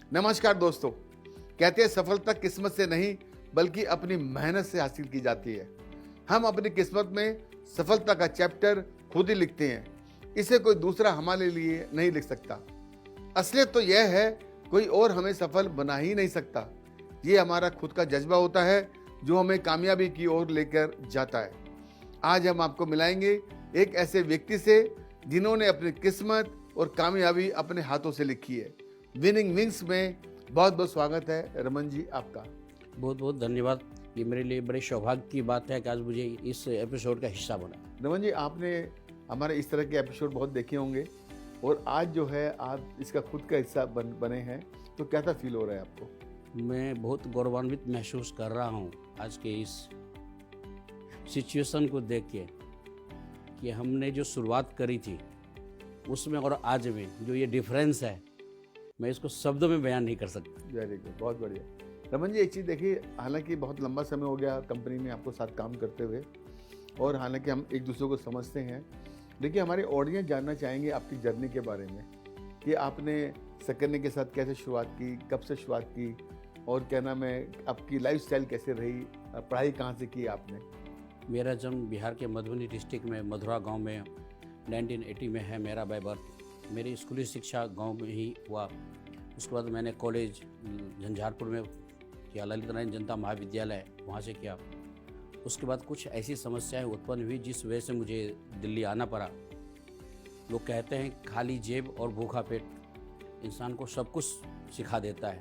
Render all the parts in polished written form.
नमस्कार दोस्तों। कहते हैं सफलता किस्मत से नहीं बल्कि अपनी मेहनत से हासिल की जाती है। हम अपनी किस्मत में सफलता का चैप्टर खुद ही लिखते हैं, इसे कोई दूसरा हमारे लिए नहीं लिख सकता। असलियत तो यह है, कोई और हमें सफल बना ही नहीं सकता। ये हमारा खुद का जज्बा होता है जो हमें कामयाबी की ओर लेकर जाता है। आज हम आपको मिलाएंगे एक ऐसे व्यक्ति से जिन्होंने अपनी किस्मत और कामयाबी अपने हाथों से लिखी है। विनिंग विंग्स में बहुत बहुत स्वागत है रमन जी आपका। बहुत बहुत धन्यवाद। ये मेरे लिए बड़े सौभाग्य की बात है कि आज मुझे इस एपिसोड का हिस्सा बना। रमन जी, आपने हमारे इस तरह के एपिसोड बहुत देखे होंगे और आज जो है आप इसका खुद का हिस्सा बने हैं, तो कैसा फील हो रहा है आपको? मैं बहुत गौरवान्वित महसूस कर रहा हूँ आज के इस सिचुएशन को देख के कि हमने जो शुरुआत करी थी उसमें और आज में जो ये डिफरेंस है, मैं इसको शब्दों में बयान नहीं कर सकता। वेरी गुड, बहुत बढ़िया। रमन जी, एक चीज़ देखिए, हालांकि बहुत लंबा समय हो गया कंपनी में आपको साथ काम करते हुए और हालांकि हम एक दूसरे को समझते हैं, देखिए हमारे ऑडियंस जानना चाहेंगे आपकी जर्नी के बारे में कि आपने सकरने के साथ कैसे शुरुआत की, कब से शुरुआत की और क्या नाम है, आपकी लाइफस्टाइल कैसे रही, पढ़ाई कहाँ से की आपने? मेरा जन्म बिहार के मधुबनी डिस्ट्रिक्ट में मधुरा गांव में 1980 में है मेरा बाय बर्थ। मेरी स्कूली शिक्षा गांव में ही हुआ। उसके बाद मैंने कॉलेज झंझारपुर में किया, ललित नारायण जनता महाविद्यालय वहाँ से किया। उसके बाद कुछ ऐसी समस्याएं उत्पन्न हुई जिस वजह से मुझे दिल्ली आना पड़ा। लोग कहते हैं खाली जेब और भूखा पेट इंसान को सब कुछ सिखा देता है।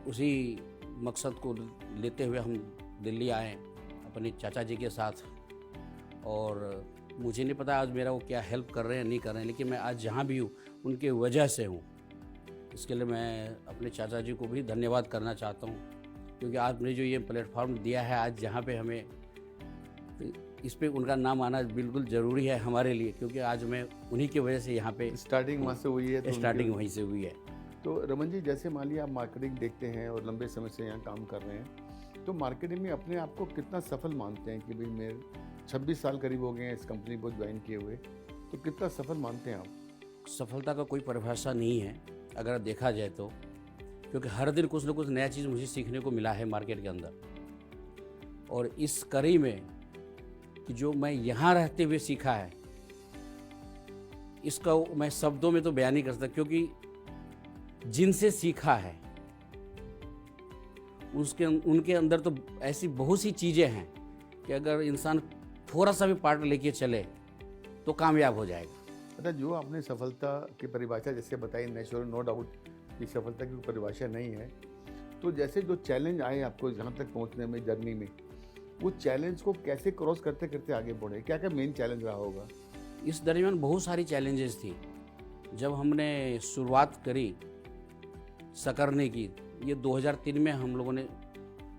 उसी मकसद को लेते हुए हम दिल्ली आए अपने चाचा जी के साथ, और मुझे नहीं पता आज मेरा वो क्या हेल्प कर रहे हैं नहीं कर रहे हैं, लेकिन मैं आज जहाँ भी हूँ उनके वजह से हूँ। इसके लिए मैं अपने चाचा जी को भी धन्यवाद करना चाहता हूँ, क्योंकि आपने जो ये प्लेटफॉर्म दिया है आज जहाँ पे हमें, तो इस पे उनका नाम आना बिल्कुल ज़रूरी है हमारे लिए, क्योंकि आज मैं उन्हीं की वजह से यहाँ पे स्टार्टिंग वहाँ से हुई है, तो स्टार्टिंग वहीं से हुई है। तो रमन जी, जैसे मान लिया आप मार्केटिंग देखते हैं और लंबे समय से यहाँ काम कर रहे हैं, तो मार्केटिंग में अपने आप को कितना सफल मानते हैं कि भाई मेरे 26 साल करीब हो गए हैं इस कंपनी को ज्वाइन किए हुए, तो कितना सफल मानते हैं आप? सफलता का कोई परिभाषा नहीं है अगर देखा जाए तो, क्योंकि हर दिन कुछ न कुछ नया चीज़ मुझे सीखने को मिला है मार्केट के अंदर। और इस कड़ी में कि जो मैं यहाँ रहते हुए सीखा है, इसका मैं शब्दों में तो बयान नहीं कर सकता, क्योंकि जिनसे सीखा है उनके अंदर तो ऐसी बहुत सी चीज़ें हैं कि अगर इंसान थोड़ा सा भी पार्ट लेके चले तो कामयाब हो जाएगा। अच्छा, जो आपने सफलता की परिभाषा जैसे बताई, नेचुरल नो डाउट कि सफलता की कोई परिभाषा नहीं है, तो जैसे जो चैलेंज आए आपको यहाँ तक पहुँचने में जर्नी में, वो चैलेंज को कैसे क्रॉस करते करते आगे बढ़े? क्या क्या मेन चैलेंज रहा होगा? इस दरमियान बहुत सारी चैलेंजेस थी। जब हमने शुरुआत करी सकरने की, ये 2003 में हम लोगों ने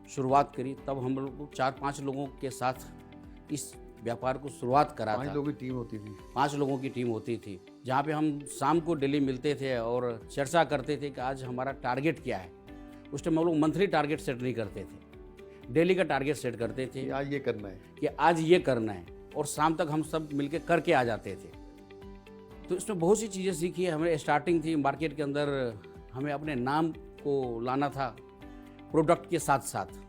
शुरुआत करी, तब हम लोग को 4-5 लोगों के साथ इस व्यापार को शुरुआत करा था। 5 लोगों की टीम होती थी। 5 लोगों की टीम होती थी, जहाँ पे हम शाम को डेली मिलते थे और चर्चा करते थे कि आज हमारा टारगेट क्या है। उस टाइम हम लोग मंथली टारगेट सेट नहीं करते थे, डेली का टारगेट सेट करते थे कि आज ये करना है, कि आज ये करना है, और शाम तक हम सब मिलके करके आ जाते थे। तो इसमें बहुत सी चीज़ें सीखी है। हमें स्टार्टिंग थी मार्केट के अंदर, हमें अपने नाम को लाना था प्रोडक्ट के साथ साथ,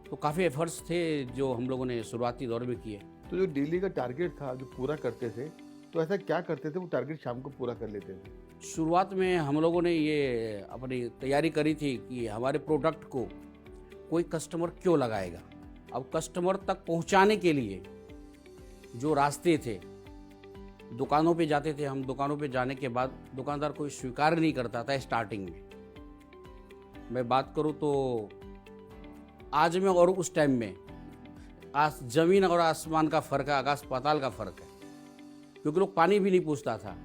तो काफ़ी एफर्ट्स थे जो हम लोगों ने शुरुआती दौर में किए। तो जो डेली का टारगेट था जो पूरा करते थे, तो ऐसा क्या करते थे वो टारगेट शाम को पूरा कर लेते थे? शुरुआत में हम लोगों ने ये अपनी तैयारी करी थी कि हमारे प्रोडक्ट को कोई कस्टमर क्यों लगाएगा। अब कस्टमर तक पहुंचाने के लिए जो रास्ते थे, दुकानों पे जाते थे हम, दुकानों पे जाने के बाद दुकानदार कोई स्वीकार नहीं करता था स्टार्टिंग में। मैं बात करूं तो आज में और उस टाइम में जमीन और आसमान का फ़र्क है, आकाश पाताल का फ़र्क है, क्योंकि लोग पानी भी नहीं पूछता था।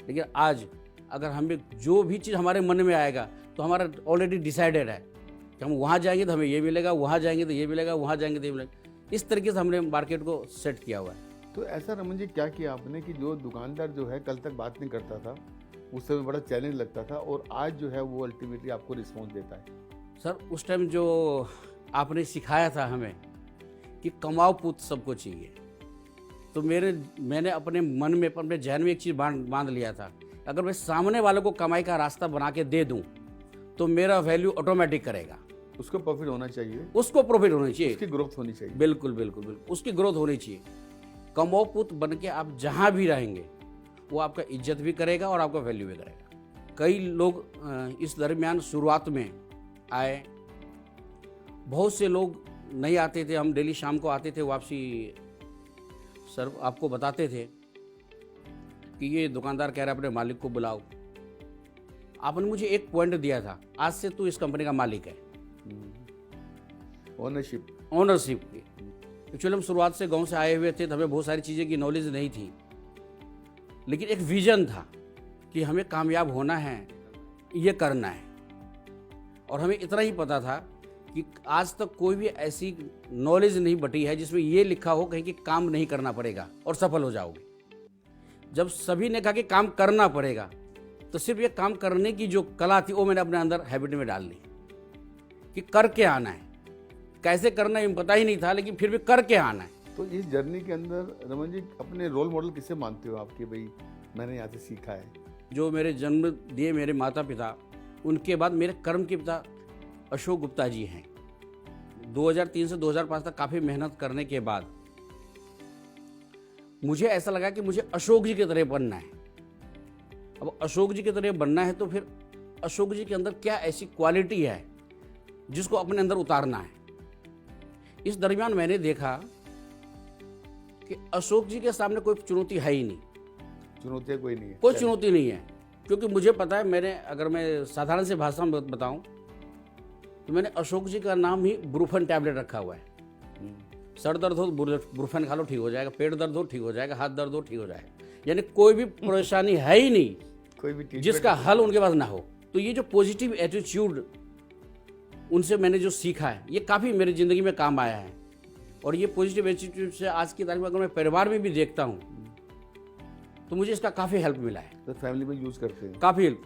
लेकिन आज अगर हमें जो भी चीज़ हमारे मन में आएगा तो हमारा ऑलरेडी डिसाइडेड है कि हम वहाँ जाएंगे तो हमें ये मिलेगा, वहाँ जाएंगे तो ये मिलेगा, वहाँ जाएंगे तो ये मिलेगा। इस तरीके से हमने मार्केट को सेट किया हुआ है। तो ऐसा रमन जी क्या किया आपने कि जो दुकानदार जो है कल तक बात नहीं करता था, उस समय बड़ा चैलेंज लगता था, और आज जो है वो अल्टीमेटली आपको रिस्पॉन्स देता है? सर, उस टाइम जो आपने सिखाया था हमें कि कमाओ पुत सबको चाहिए, तो मैंने अपने मन में, अपने जहन में एक चीज़ बांध लिया था, अगर मैं सामने वालों को कमाई का रास्ता बना के दे दूं तो मेरा वैल्यू ऑटोमेटिक करेगा। उसको प्रॉफिट होना चाहिए, उसको प्रॉफिट होनी चाहिए, उसकी ग्रोथ होनी चाहिए। बिल्कुल बिल्कुल बिल्कुल, उसकी ग्रोथ होनी चाहिए। कमो पुत बन के आप जहाँ भी रहेंगे वो आपका इज्जत भी करेगा और आपका वैल्यू भी करेगा। कई लोग इस दरमियान शुरुआत में आए, बहुत से लोग नहीं आते थे। हम डेली शाम को आते थे वापसी, सर आपको बताते थे कि ये दुकानदार कह रहा है अपने मालिक को बुलाओ। आपने मुझे एक पॉइंट दिया था, आज से तू इस कंपनी का मालिक है। ओनरशिप की। एक्चुअली हम शुरुआत से गांव से आए हुए थे तो हमें बहुत सारी चीज़ें की नॉलेज नहीं थी, लेकिन एक विजन था कि हमें कामयाब होना है, ये करना है। और हमें इतना ही पता था कि आज तक कोई भी ऐसी नॉलेज नहीं बटी है जिसमें ये लिखा हो कहीं कि काम नहीं करना पड़ेगा और सफल हो जाओगे। जब सभी ने कहा कि काम करना पड़ेगा तो सिर्फ ये काम करने की जो कला थी वो मैंने अपने अंदर हैबिट में डाल ली कि करके आना है। कैसे करना है पता ही नहीं था, लेकिन फिर भी करके आना है। तो इस जर्नी के अंदर रमन जी अपने रोल मॉडल किसे मानते हो आपके, भाई मैंने यहाँ से सीखा है? जो मेरे जन्म दिए मेरे माता पिता, उनके बाद मेरे कर्म के पिता अशोक गुप्ता जी हैं। 2003 से 2005 तक काफ़ी मेहनत करने के बाद मुझे ऐसा लगा कि मुझे अशोक जी की तरह बनना है। अब अशोक जी की तरह बनना है तो फिर अशोक जी के अंदर क्या ऐसी क्वालिटी है जिसको अपने अंदर उतारना है। इस दरमियान मैंने देखा कि अशोक जी के सामने कोई चुनौती है ही नहीं। चुनौती कोई नहीं है, कोई चुनौती नहीं है, क्योंकि मुझे पता है, अगर मैं साधारण से भाषा में बताऊं तो मैंने अशोक जी का नाम ही ब्रूफन टैबलेट रखा हुआ है। सर दर्द हो ब्रूफन खा लो, ठीक हो जाएगा। पेट दर्द हो, ठीक हो जाएगा। हाथ दर्द हो, ठीक हो जाएगा। यानी कोई भी परेशानी है ही नहीं कोई भी जिसका हल उनके पास ना हो। तो ये जो पॉजिटिव एटीट्यूड उनसे मैंने जो सीखा है, ये काफ़ी मेरी ज़िंदगी में काम आया है। और ये पॉजिटिव एटीट्यूड से आज की तारीख में अगर मैं परिवार में भी देखता हूँ तो मुझे इसका काफ़ी हेल्प मिला है। तो फैमिली में यूज़ करते हैं, काफ़ी हेल्प।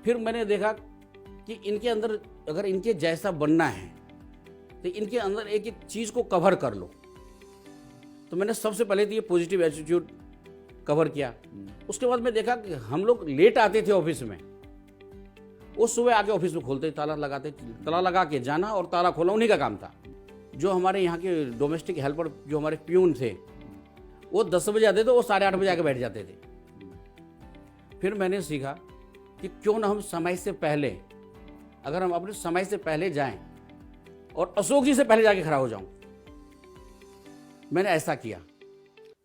फिर मैंने देखा कि इनके अंदर अगर इनके जैसा बनना है तो इनके अंदर एक एक चीज़ को कवर कर लो। तो मैंने सबसे पहले तो ये पॉजिटिव एटीट्यूड कवर किया। उसके बाद मैं देखा कि हम लोग लेट आते थे ऑफिस में, वो सुबह आके ऑफिस में खोलते, ताला लगाते, ताला लगा के जाना और ताला खोलना उन्हीं का काम था। जो हमारे यहाँ के डोमेस्टिक हेल्पर, जो हमारे प्यून थे, वो 10 बजे आते थे, वो 8:30 बजे आके बैठ जाते थे। फिर मैंने सीखा कि क्यों ना हम समय से पहले, अगर हम अपने समय से पहले जाएं और अशोक जी से पहले जाके खड़ा हो जाऊं। मैंने ऐसा किया।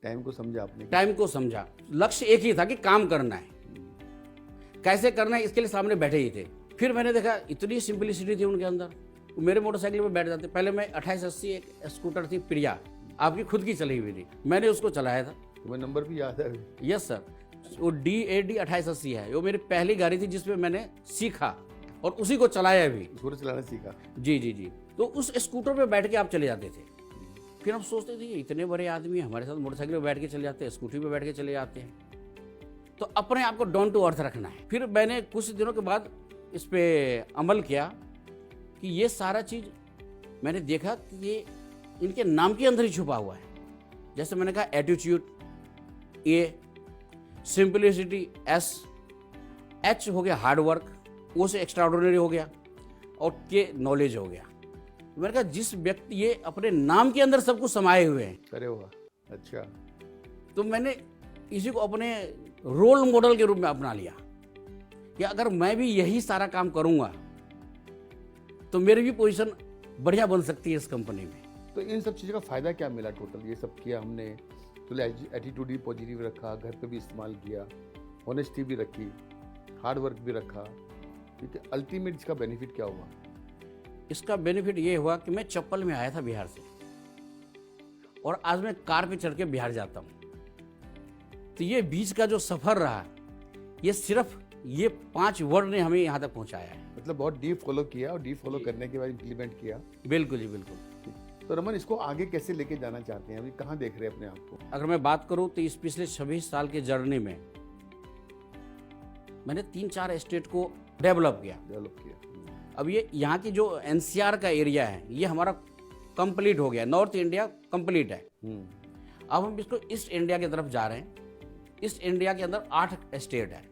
टाइम को समझा आपने? टाइम को समझा। लक्ष्य एक ही था कि काम करना है, कैसे करना है इसके लिए सामने बैठे ही थे। फिर मैंने देखा इतनी सिंपलिसिटी थी उनके अंदर। मेरे मोटरसाइकिल पे बैठ जाते। पहले मैं 2880 एक स्कूटर थी प्रिया, आपकी खुद की चली हुई थी, मैंने उसको चलाया था। तुम्हें नंबर भी याद है? यस सर, वो DAD 2880 है। वो मेरी पहली गाड़ी थी जिसमें मैंने सीखा और उसी को चलाया भी। उसको चलाना सीखा? जी जी जी। तो उस स्कूटर पे बैठ के आप चले जाते थे। फिर हम सोचते थे इतने बड़े आदमी हमारे साथ मोटरसाइकिल पे बैठ के चले जाते हैं, स्कूटी पे बैठ के चले जाते हैं। तो अपने आप को डाउन टू अर्थ रखना है। फिर मैंने कुछ दिनों के बाद इस पे अमल किया कि ये सारा चीज़ मैंने देखा कि ये इनके नाम के अंदर ही छुपा हुआ है। जैसे मैंने कहा attitude A, simplicity S, H हो गया हार्ड वर्क, O से एक्स्ट्राऑर्डिनरी हो गया और K नॉलेज हो गया। मैंने कहा जिस व्यक्ति ये अपने नाम के अंदर सब कुछ समाये हुए हैं। अरे वाह, अच्छा। तो मैंने इसी को अपने रोल मॉडल के रूप में अपना लिया कि अगर मैं भी यही सारा काम करूंगा तो मेरी भी पोजीशन बढ़िया बन सकती है इस कंपनी में। तो इन सब चीज़ों का फ़ायदा क्या मिला टोटल? ये सब किया हमने, तो एटीट्यूड भी पॉजिटिव रखा, घर पे भी इस्तेमाल किया, ऑनेस्टी भी रखी, हार्ड वर्क भी रखा, ठीक है। अल्टीमेट इसका बेनिफिट क्या हुआ? इसका बेनिफिट ये हुआ कि मैं चप्पल में आया था बिहार से और आज मैं कार पे चढ़ के बिहार जाता हूँ। तो ये बीच का जो सफ़र रहा, ये सिर्फ ये 5 वर्ड ने हमें यहाँ तक पहुँचाया है। मतलब बहुत डीप फॉलो किया और डीप फॉलो करने के बाद इम्प्लीमेंट किया। बिल्कुल जी बिल्कुल। तो रमन, इसको आगे कैसे लेके जाना चाहते हैं? अभी कहाँ देख रहे हैं अपने आप को? अगर मैं बात करूँ तो इस पिछले 26 साल के जर्नी में मैंने 3-4 स्टेट को डेवलप किया। अब ये यहाँ की जो NCR का एरिया है ये हमारा कंप्लीट हो गया, नॉर्थ इंडिया कंप्लीट है। अब हम इसको ईस्ट इंडिया की तरफ जा रहे हैं। ईस्ट इंडिया के अंदर 8 स्टेट है,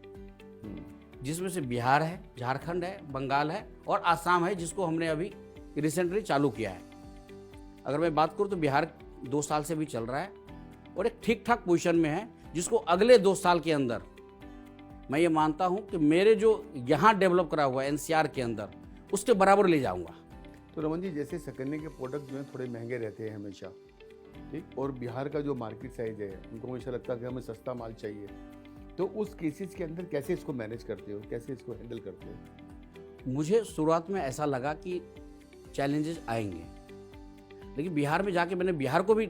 जिसमें से बिहार है, झारखंड है, बंगाल है और आसाम है, जिसको हमने अभी रिसेंटली चालू किया है। अगर मैं बात करूँ तो बिहार 2 साल से भी चल रहा है और एक ठीक ठाक पोजीशन में है, जिसको अगले 2 साल के अंदर मैं ये मानता हूँ कि मेरे जो यहाँ डेवलप करा हुआ है एनसीआर के अंदर, उसके बराबर ले जाऊँगा। तो रमन जी, जैसे सकन्नी के प्रोडक्ट जो हैं थोड़े महंगे रहते हैं हमेशा, ठीक, और बिहार का जो मार्केट साइज है उनको हमेशा लगता है कि हमें सस्ता माल चाहिए, तो उस केसेस के अंदर कैसे इसको मैनेज करते हो, कैसे इसको हैंडल करते हो? मुझे शुरुआत में ऐसा लगा कि चैलेंजेस आएंगे, लेकिन बिहार में जाके मैंने बिहार को भी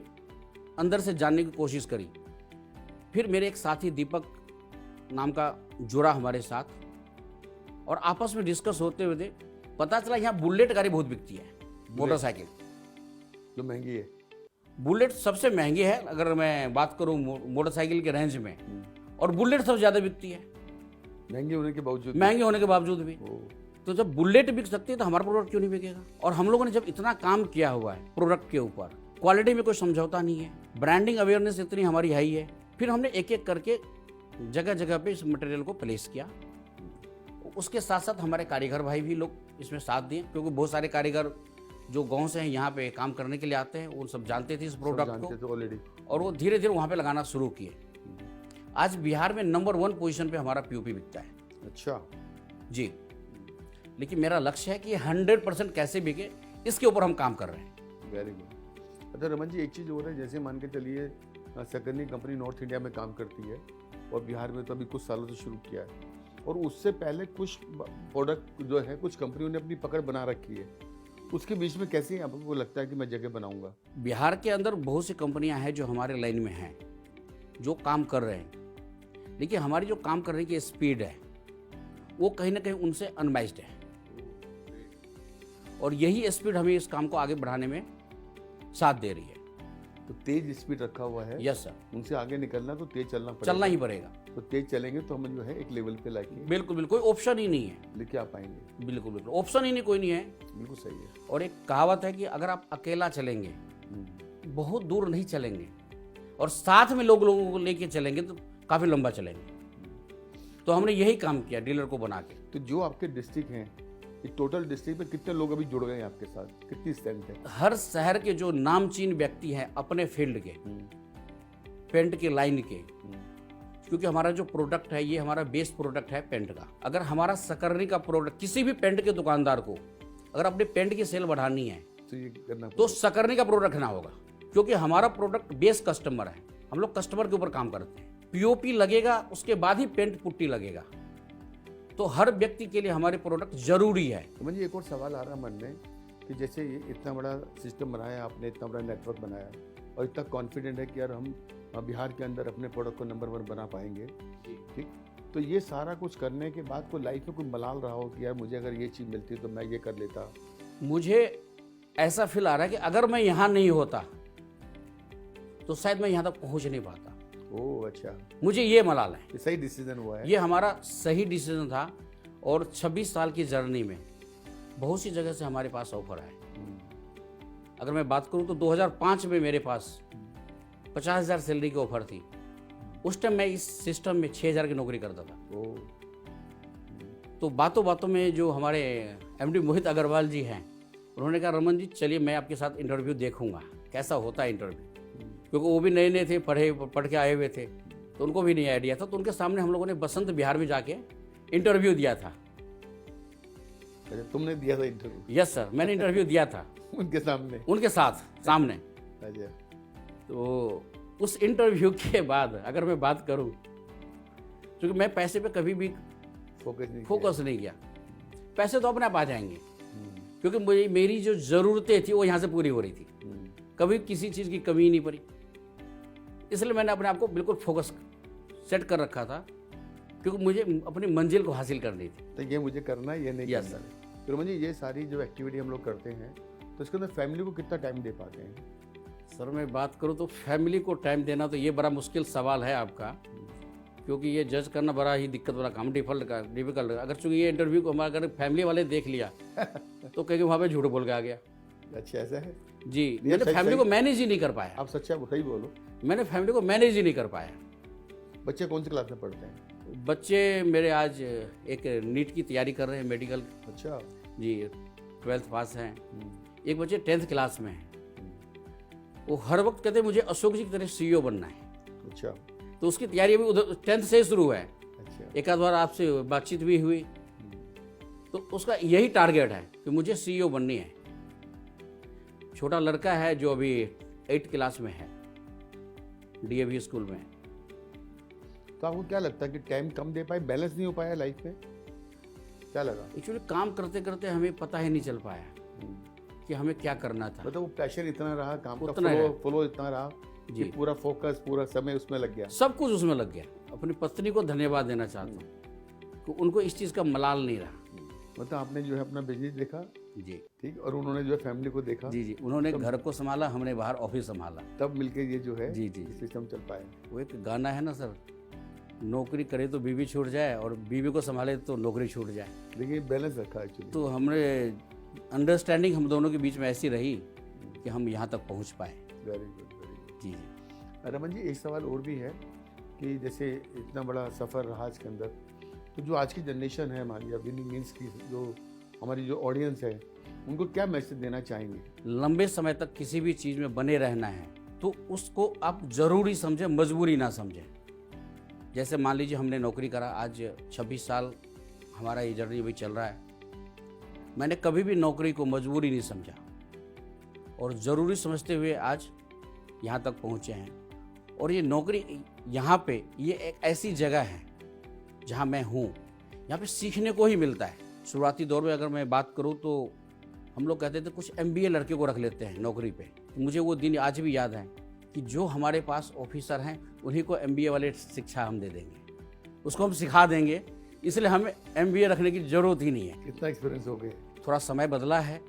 अंदर से जानने की कोशिश करी। फिर मेरे एक साथी दीपक नाम का जुड़ा हमारे साथ, और आपस में डिस्कस होते हुए पता चला यहाँ बुलेट गाड़ी बहुत बिकती है, मोटरसाइकिल जो महंगी है। बुलेट सबसे महंगी है अगर मैं बात करूँ मोटरसाइकिल के रेंज में, और बुलेट सबसे ज़्यादा बिकती है महंगी होने के बावजूद भी। तो जब बुलेट बिक सकती है तो हमारा प्रोडक्ट क्यों नहीं बिकेगा? और हम लोगों ने जब इतना काम किया हुआ है प्रोडक्ट के ऊपर, क्वालिटी में कोई समझौता नहीं है, ब्रांडिंग अवेयरनेस इतनी हमारी हाई है, फिर हमने एक एक करके जगह जगह पे इस मटेरियल को प्लेस किया। उसके साथ साथ हमारे कारीगर भाई भी लोग इसमें साथ दिए, क्योंकि बहुत सारे कारीगर जो गांव से हैं यहाँ पे काम करने के लिए आते हैं, वो सब जानते थे इस प्रोडक्ट को ऑलरेडी, और वो धीरे धीरे वहाँ पे लगाना शुरू किए। आज बिहार में नंबर 1 पोजीशन पे हमारा पीओपी बिकता है। अच्छा जी, लेकिन मेरा लक्ष्य है कि 100% कैसे बिके, इसके ऊपर हम काम कर रहे हैं। Very good. अच्छा रमन जी, एक चीज़ हो रहा है, जैसे मान के चलिए सकन्नी कंपनी नॉर्थ इंडिया में काम करती है और बिहार में तो अभी कुछ सालों से शुरू किया है, और उससे पहले कुछ प्रोडक्ट जो है कुछ कंपनियों ने अपनी पकड़ बना रखी है, उसके बीच में कैसे आपको लगता है कि मैं जगह बनाऊंगा? बिहार के अंदर बहुत सी कंपनियां हैं जो हमारे लाइन में हैं, जो काम कर रहे हैं, लेकिन हमारी जो काम करने की स्पीड है वो कहीं ना कहीं उनसे अनमैच्ड है, और यही स्पीड हमें इस काम को आगे बढ़ाने में साथ दे रही है। तो तेज स्पीड रखा हुआ है। यस सर, उनसे आगे निकलना तो तेज चलना ही पड़ेगा। तो तेज चलेंगे तो हम जो है एक लेवल पे लाके बिल्कुल कोई ऑप्शन ही नहीं है, लेके आ पाएंगे। बिल्कुल ऑप्शन ही नहीं, कोई नहीं है। बिल्कुल सही है। और एक कहावत है कि अगर आप अकेला चलेंगे बहुत दूर नहीं चलेंगे, और साथ में लोगों को लेके चलेंगे तो काफी लंबा चलेंगे। तो हमने यही काम किया डीलर को बना के। तो जो आपके डिस्ट्रिक्ट हैं, इस टोटल डिस्ट्रिक्ट में कितने लोग अभी जुड़ गए हैं आपके साथ, कितनी स्ट्रेंथ है? हर शहर के जो नामचीन व्यक्ति हैं अपने फील्ड के, पेंट के लाइन के, क्योंकि हमारा जो प्रोडक्ट है ये हमारा बेस प्रोडक्ट है पेंट का। अगर हमारा सकरनी का प्रोडक्ट, किसी भी पेंट के दुकानदार को अगर अपने पेंट की सेल बढ़ानी है तो ये करना तो सकरनी का प्रोडक्ट रखना होगा, क्योंकि हमारा प्रोडक्ट बेस कस्टमर है। हम लोग कस्टमर के ऊपर काम करते हैं। पीओपी लगेगा, उसके बाद ही पेंट पुट्टी लगेगा। तो हर व्यक्ति के लिए हमारे प्रोडक्ट जरूरी है। तो मुझे एक और सवाल आ रहा मन में कि जैसे ये इतना बड़ा सिस्टम बनाया आपने, इतना बड़ा नेटवर्क बनाया और इतना कॉन्फिडेंट है कि यार हम बिहार के अंदर अपने प्रोडक्ट को नंबर 1 बना पाएंगे, ठीक, तो ये सारा कुछ करने के बाद कोई लाइफ में कोई मलाल रहा हो कि यार मुझे अगर ये चीज़ मिलती तो मैं ये कर लेता? मुझे ऐसा फील आ रहा है कि अगर मैं यहाँ नहीं होता तो शायद मैं यहाँ तक पहुँच नहीं पाता। ओह अच्छा, मुझे ये मलाल है। ये सही डिसीजन हुआ है। ये हमारा सही डिसीजन था, और 26 साल की जर्नी में बहुत सी जगह से हमारे पास ऑफर आए। अगर मैं बात करूं तो 2005 में मेरे पास 50,000 सैलरी की ऑफर थी। उस टाइम मैं इस सिस्टम में 6,000 की नौकरी करता था। तो बातों बातों में जो हमारे एमडी मोहित अग्रवाल जी हैं, उन्होंने कहा रमन जी चलिए मैं आपके साथ इंटरव्यू देखूंगा कैसा होता है इंटरव्यू, क्योंकि वो भी नए नए थे, पढ़ के आए हुए थे, तो उनको भी नहीं आइडिया था। तो उनके सामने हम लोगों ने बसंत बिहार में जाके इंटरव्यू दिया था। अच्छा, तुमने दिया था इंटरव्यू? यस सर, मैंने इंटरव्यू दिया था उनके सामने? उनके सामने। अच्छा, तो उस इंटरव्यू के बाद अगर मैं बात करूं, क्योंकि मैं पैसे पे कभी भी फोकस नहीं किया। पैसे तो अपने आप आ जाएंगे, क्योंकि मुझे मेरी जो ज़रूरतें थी वो यहाँ से पूरी हो रही थी, कभी किसी चीज़ की कमी नहीं पड़ी। इसलिए मैंने अपने आप को बिल्कुल फोकस सेट कर रखा था, क्योंकि मुझे अपनी मंजिल को हासिल करनी थी। तो ये मुझे करना है, ये नहीं यस करना। सर। तो मुझे ये सारी जो एक्टिविटी हम लोग करते हैं तो इसके अंदर फैमिली को कितना टाइम दे पाते हैं? सर मैं बात करूँ तो फैमिली को टाइम देना तो ये बड़ा मुश्किल सवाल है आपका, क्योंकि ये जज करना बड़ा ही दिक्कत वाला काम, डिफिकल्ट। अगर चूँकि ये इंटरव्यू को हमारा अगर फैमिली वाले देख लिया तो कहेंगे वहाँ पे झूठ बोल के आ गया। अच्छा ऐसा है? जी, ये मैंने सही- फैमिली को सही- मैनेज ही नहीं कर पाया। आप सच्चा सही बोलो। मैंने फैमिली को मैनेज ही नहीं कर पाया। बच्चे कौन सी क्लास में पढ़ते हैं? बच्चे मेरे आज एक नीट की तैयारी कर रहे हैं, मेडिकल। अच्छा। जी, 12th पास हैं। हम्म, एक बच्चे 10th क्लास में हैं। वो हर वक्त कहते हैं मुझे अशोक जी की तरह CEO बनना है। अच्छा तो उसकी तैयारी अभी उधर 10th से ही शुरू है। अच्छा। एक आध बार आपसे बातचीत भी हुई, तो उसका यही टारगेट है कि मुझे CEO बननी है। छोटा लड़का है जो अभी 8th क्लास में है, DAV स्कूल में। तो आपको क्या लगता है कि टाइम कम दे पाए, बैलेंस नहीं हो पाया लाइफ में? क्या लगा? एक्चुअली काम करते करते हमें पता ही नहीं चल पाया कि हमें क्या करना था। मतलब वो पैशन इतना रहा, काम का उतना फ्लो रहा। फ्लो इतना रहा जी। कि पूरा फोकस, पूरा समय उसमें लग गया। सब कुछ उसमें लग गया। अपनी पत्नी को धन्यवाद देना चाहता हूँ कि उनको इस चीज़ का मलाल नहीं रहा। मतलब आपने जो है अपना बिजनेस देखा, जी ठीक, और उन्होंने जो है फैमिली को देखा, जी जी, उन्होंने घर को संभाला, हमने बाहर ऑफिस संभाला। तब मिलके ये जो है जी जी, सिस्टम चल पाया। वो एक गाना है ना सर, नौकरी करे तो बीवी छूट जाए और बीवी को संभाले तो नौकरी छूट जाए। देखिए बैलेंस रखा एक्चुअली। तो हमने अंडरस्टैंडिंग हम दोनों के बीच में ऐसी रही कि हम यहाँ तक पहुँच पाए। Very good very good. जी जी। रमन जी, एक सवाल और भी है कि जैसे इतना बड़ा सफ़र रहा इसके अंदर, तो जो आज की जनरेशन है हमारी, अभी मीन्स की जो हमारी जो ऑडियंस है, उनको क्या मैसेज देना चाहेंगे? लंबे समय तक किसी भी चीज़ में बने रहना है तो उसको आप ज़रूरी समझें, मजबूरी ना समझें। जैसे मान लीजिए हमने नौकरी करा, आज 26 साल हमारा ये जर्नी अभी चल रहा है। मैंने कभी भी नौकरी को मजबूरी नहीं समझा और ज़रूरी समझते हुए आज यहाँ तक पहुँचे हैं। और ये नौकरी यहाँ पे ये एक ऐसी जगह है जहाँ मैं हूँ, यहाँ पे सीखने को ही मिलता है। शुरुआती दौर में अगर मैं बात करूँ तो हम लोग कहते थे कुछ MBA लड़के को रख लेते हैं नौकरी पे। तो मुझे वो दिन आज भी याद है कि जो हमारे पास ऑफिसर हैं उन्हीं को MBA वाले शिक्षा हम दे देंगे, उसको हम सिखा देंगे, इसलिए हमें MBA रखने की ज़रूरत ही नहीं है। कितना एक्सपीरियंस हो गए? थोड़ा समय बदला है,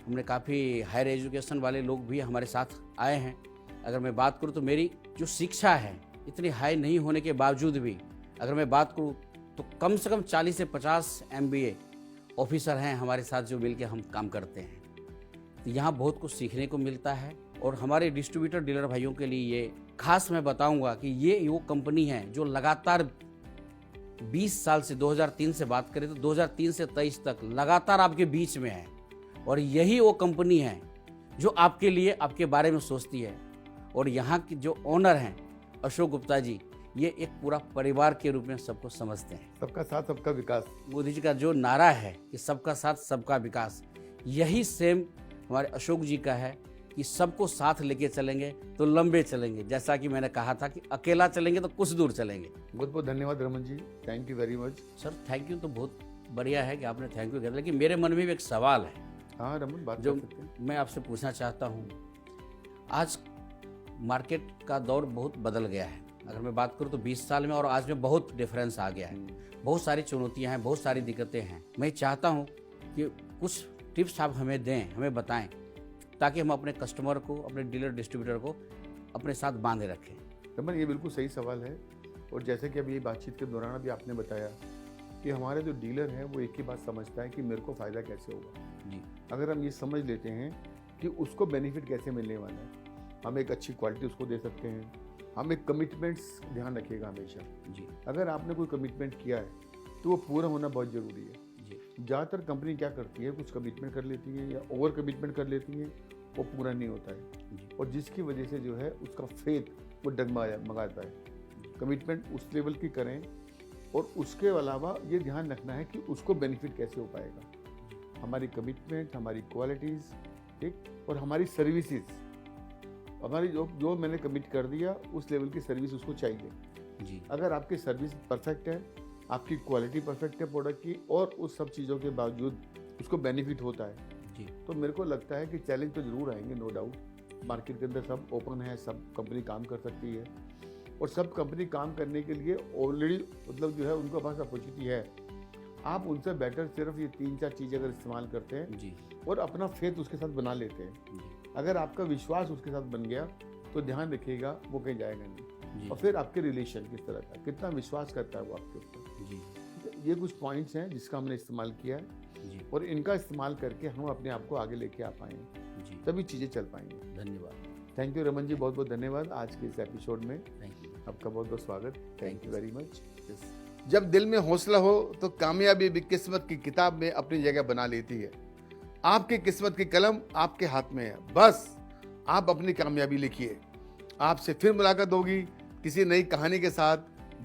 हमने काफ़ी हायर एजुकेशन वाले लोग भी हमारे साथ आए हैं। अगर मैं बात करूँ तो मेरी जो शिक्षा है इतनी हाई नहीं होने के बावजूद भी अगर मैं बात करूँ तो कम से कम 40 से 50 MBA ऑफिसर हैं हमारे साथ जो मिलकर हम काम करते हैं। तो यहाँ बहुत कुछ सीखने को मिलता है। और हमारे डिस्ट्रीब्यूटर डीलर भाइयों के लिए ये खास मैं बताऊंगा कि ये वो कंपनी है जो लगातार 20 साल से 2003 से बात करें तो 2003 से 23 तक लगातार आपके बीच में है। और यही वो कंपनी है जो आपके लिए, आपके बारे में सोचती है। और यहाँ की जो ओनर हैं अशोक गुप्ता जी, ये एक पूरा परिवार के रूप में सबको समझते हैं। सबका साथ सबका विकास। मोदी जी का जो नारा है कि सबका साथ सबका विकास, यही सेम हमारे अशोक जी का है कि सबको साथ लेके चलेंगे तो लंबे चलेंगे। जैसा कि मैंने कहा था कि अकेला चलेंगे तो कुछ दूर चलेंगे। बहुत बहुत धन्यवाद Raman ji, thank you very much. Sir thank you तो बहुत बढ़िया है कि आपने थैंक यू किया, लेकिन मेरे मन में भी एक सवाल है हाँ रमन, बात जो कर सकते हैं। मैं आपसे पूछना चाहता हूँ। आज मार्केट का दौर बहुत बदल गया है। अगर मैं बात करूँ तो 20 साल में और आज में बहुत डिफरेंस आ गया है। बहुत सारी चुनौतियाँ हैं, बहुत सारी दिक्कतें हैं। मैं चाहता हूँ कि कुछ टिप्स आप हमें दें, हमें बताएं, ताकि हम अपने कस्टमर को, अपने डीलर डिस्ट्रीब्यूटर को अपने साथ बांधे रखें। रमन, ये बिल्कुल सही सवाल है। और जैसे कि अभी ये बातचीत के दौरान अभी आपने बताया कि हमारे जो डीलर हैं वो एक ही बात समझता है कि मेरे को फ़ायदा कैसे होगा। जी अगर हम ये समझ लेते हैं कि उसको बेनिफिट कैसे मिलने वाला है, हम एक अच्छी क्वालिटी उसको दे सकते हैं। हम एक कमिटमेंट्स ध्यान रखिएगा हमेशा। जी अगर आपने कोई कमिटमेंट किया है तो वो पूरा होना बहुत ज़रूरी है। जी ज़्यादातर कंपनी क्या करती है, कुछ कमिटमेंट कर लेती है या ओवर कमिटमेंट कर लेती है, वो पूरा नहीं होता है। जी और जिसकी वजह से जो है उसका फेथ वो डगमगाता है। कमिटमेंट उस लेवल की करें और उसके अलावा ये ध्यान रखना है कि उसको बेनिफिट कैसे हो पाएगा। हमारी कमिटमेंट, हमारी क्वालिटीज़, ठीक, और हमारी सर्विसेज, हमारी जो मैंने कमिट कर दिया उस लेवल की सर्विस उसको चाहिए। जी अगर आपकी सर्विस परफेक्ट है, आपकी क्वालिटी परफेक्ट है प्रोडक्ट की, और उस सब चीज़ों के बावजूद उसको बेनिफिट होता है, जी तो मेरे को लगता है कि चैलेंज तो ज़रूर आएंगे, नो डाउट। मार्केट के अंदर सब ओपन है, सब कंपनी काम कर सकती है, और सब कंपनी काम करने के लिए ऑलरेडी मतलब जो है उनके पास अपॉर्चुनिटी है। आप उनसे बेटर सिर्फ ये 3-4 चीज़ें अगर इस्तेमाल करते हैं जी और अपना फेथ उसके साथ बना लेते हैं, जी अगर आपका विश्वास उसके साथ बन गया तो ध्यान रखिएगा वो कहीं जाएगा नहीं। जी और फिर आपके रिलेशन किस तरह का, कितना विश्वास करता है वो आपके ऊपर। जी ये कुछ पॉइंट्स हैं जिसका हमने इस्तेमाल किया है, जी और इनका इस्तेमाल करके हम अपने आप को आगे लेके आ पाए। जी तभी चीज़ें चल पाएंगी। धन्यवाद। थैंक यू रमन जी, बहुत बहुत धन्यवाद आज के इस एपिसोड में। Thank you. आपका बहुत बहुत स्वागत। Thank Thank you you. Very much. जब दिल में हौसला हो तो कामयाबी भी किस्मत की किताब में अपनी जगह बना लेती है। आपकी किस्मत की कलम आपके हाथ में है, बस आप अपनी कामयाबी लिखिए। आपसे फिर मुलाकात होगी किसी नई कहानी के साथ।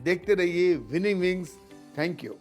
देखते रहिए विनिंग विंग्स। Thank you.